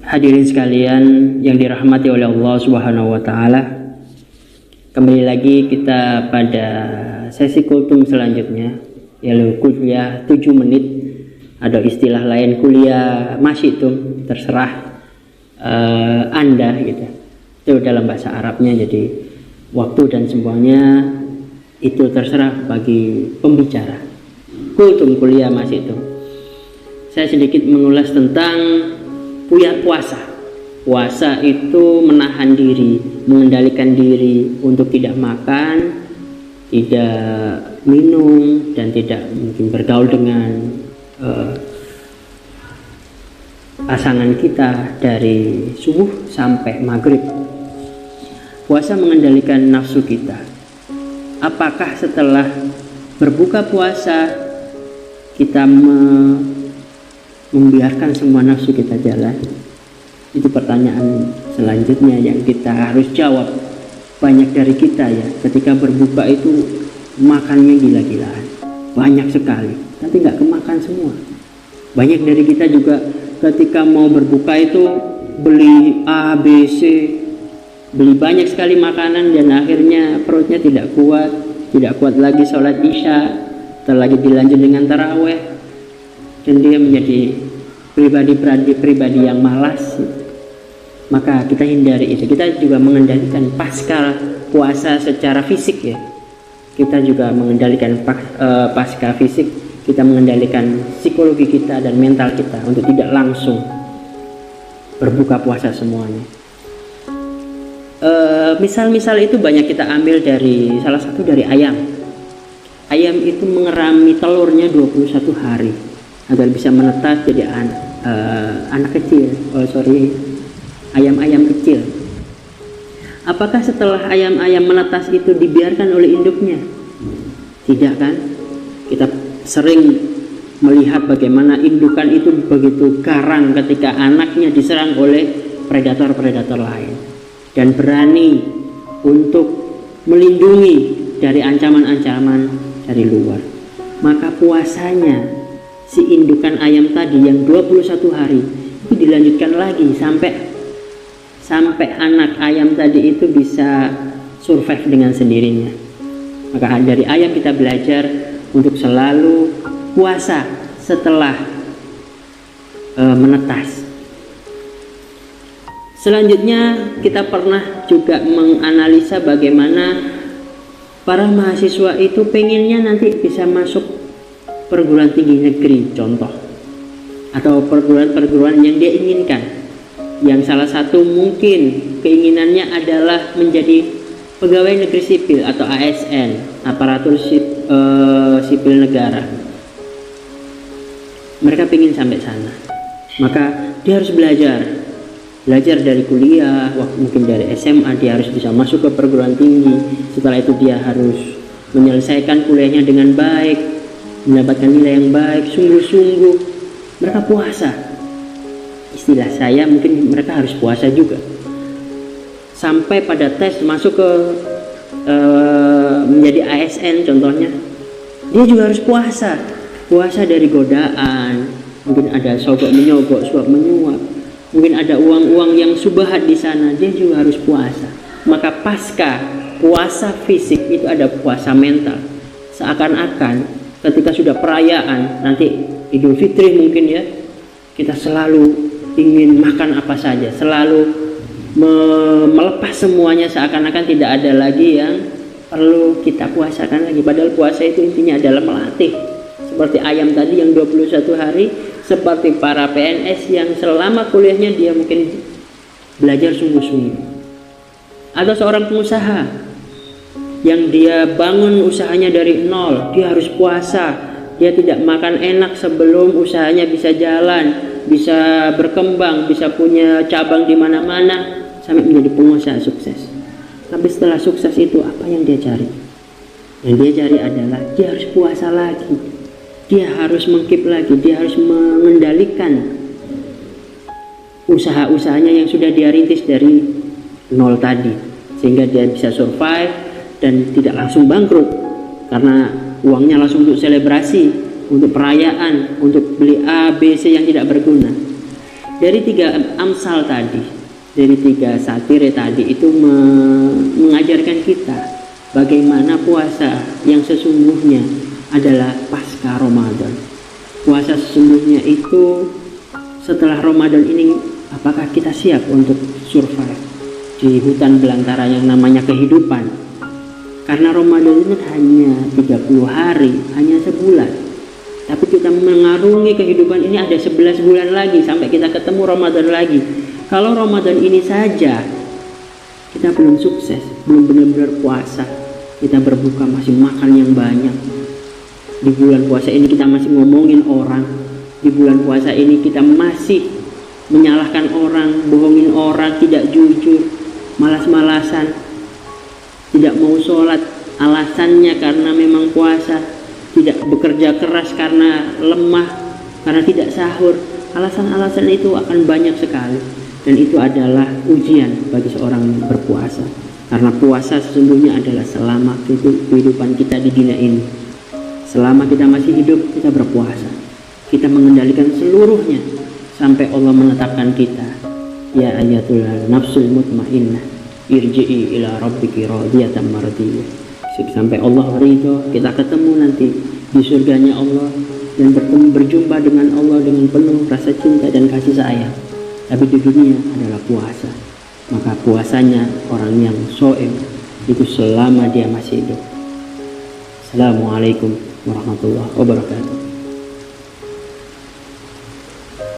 Hadirin sekalian yang dirahmati oleh Allah Subhanahu wa taala. Kembali lagi kita pada sesi kultum selanjutnya, yaitu kuliah 7 menit atau istilah lain kuliah masyitum, terserah Anda gitu. Itu dalam bahasa Arabnya, jadi waktu dan semuanya itu terserah bagi pembicara. Kultum, kuliah masyitum. Saya sedikit mengulas tentang puasa. Puasa itu menahan diri, mengendalikan diri untuk tidak makan, tidak minum, dan tidak mungkin bergaul dengan pasangan kita dari subuh sampai maghrib. Puasa mengendalikan nafsu kita. Apakah setelah berbuka puasa kita membiarkan semua nafsu kita jalan? Itu pertanyaan selanjutnya yang kita harus jawab. Banyak dari kita ya, ketika berbuka itu makannya gila-gilaan, banyak sekali, tapi nggak kemakan semua. Banyak dari kita juga ketika mau berbuka itu beli A, B, C, beli banyak sekali makanan, dan akhirnya perutnya tidak kuat lagi sholat isya, terlagi dilanjut dengan taraweh, dan dia menjadi pribadi yang malas. Maka kita hindari itu. Kita juga mengendalikan pasca puasa secara fisik ya. Kita juga mengendalikan pasca fisik. Kita mengendalikan psikologi kita dan mental kita untuk tidak langsung berbuka puasa semuanya. Misal-misal itu banyak kita ambil dari salah satu dari ayam. Ayam itu mengerami telurnya 21 hari agar bisa menetas jadi anak kecil. Ayam-ayam kecil. Apakah setelah ayam-ayam menetas itu dibiarkan oleh induknya? Tidak kan? Kita sering melihat bagaimana indukan itu begitu garang ketika anaknya diserang oleh predator-predator lain, dan berani untuk melindungi dari ancaman-ancaman dari luar. Maka puasanya si indukan ayam tadi yang 21 hari itu dilanjutkan lagi sampai anak ayam tadi itu bisa survive dengan sendirinya. Maka dari ayam kita belajar untuk selalu puasa setelah menetas. Selanjutnya kita pernah juga menganalisa bagaimana para mahasiswa itu pengennya nanti bisa masuk perguruan tinggi negeri contoh, atau perguruan yang dia inginkan. Yang salah satu mungkin keinginannya adalah menjadi pegawai negeri sipil atau ASN, aparatur sipil negara. Mereka ingin sampai sana, maka dia harus belajar dari kuliah, mungkin dari SMA dia harus bisa masuk ke perguruan tinggi. Setelah itu dia harus menyelesaikan kuliahnya dengan baik, mendapatkan nilai yang baik, sungguh-sungguh. Mereka puasa. Istilah saya mungkin mereka harus puasa juga sampai pada tes masuk ke menjadi ASN contohnya, dia juga harus puasa dari godaan. Mungkin ada sogok menyogok, suap menyuap, mungkin ada uang-uang yang subhat di sana, dia juga harus puasa. Maka pasca puasa fisik itu ada puasa mental. Seakan-akan ketika sudah perayaan nanti Idul Fitri mungkin ya, kita selalu ingin makan apa saja, selalu melepas semuanya, seakan-akan tidak ada lagi yang perlu kita puasakan lagi. Padahal puasa itu intinya adalah melatih, seperti ayam tadi yang 21 hari, seperti para PNS yang selama kuliahnya dia mungkin belajar sungguh-sungguh, atau seorang pengusaha yang dia bangun usahanya dari nol, dia harus puasa, dia tidak makan enak sebelum usahanya bisa jalan, bisa berkembang, bisa punya cabang di mana-mana sampai menjadi pengusaha sukses. Tapi setelah sukses itu apa yang dia cari? Yang dia cari adalah dia harus puasa lagi, dia harus mengkip lagi, dia harus mengendalikan usaha-usahanya yang sudah dia rintis dari nol tadi, sehingga dia bisa survive dan tidak langsung bangkrut karena uangnya langsung untuk selebrasi, untuk perayaan, untuk beli A, B, C yang tidak berguna. Dari 3 amsal tadi, dari 3 satire tadi itu mengajarkan kita bagaimana puasa yang sesungguhnya adalah pasca Ramadan. Puasa sesungguhnya itu setelah Ramadan ini, apakah kita siap untuk survive di hutan belantara yang namanya kehidupan? Karena Ramadan itu hanya 30 hari, hanya sebulan. Tapi kita mengarungi kehidupan ini ada 11 bulan lagi sampai kita ketemu Ramadan lagi. Kalau Ramadan ini saja kita belum sukses, belum benar-benar puasa, kita berbuka masih makan yang banyak. Di bulan puasa ini kita masih ngomongin orang. Di bulan puasa ini kita masih menyalahkan orang, bohongin orang, tidak jujur, malas-malasan, tidak mau sholat, alasannya karena memang puasa, tidak bekerja keras karena lemah, karena tidak sahur. Alasan-alasan itu akan banyak sekali, dan itu adalah ujian bagi seorang yang berpuasa. Karena puasa sesungguhnya adalah selama kehidupan kita di dunia ini. Selama kita masih hidup, kita berpuasa. Kita mengendalikan seluruhnya sampai Allah menetapkan kita, ya ayatul nafsul mutmainnah, irji'i ila rabbiki radiyatan mardiyah. Sampai Allah ridho, kita ketemu nanti di surganya Allah dan berjumpa dengan Allah dengan penuh rasa cinta dan kasih sayang. Tapi di dunia adalah puasa. Maka puasanya orang yang sho'im itu selama dia masih hidup. Assalamualaikum warahmatullahi wabarakatuh.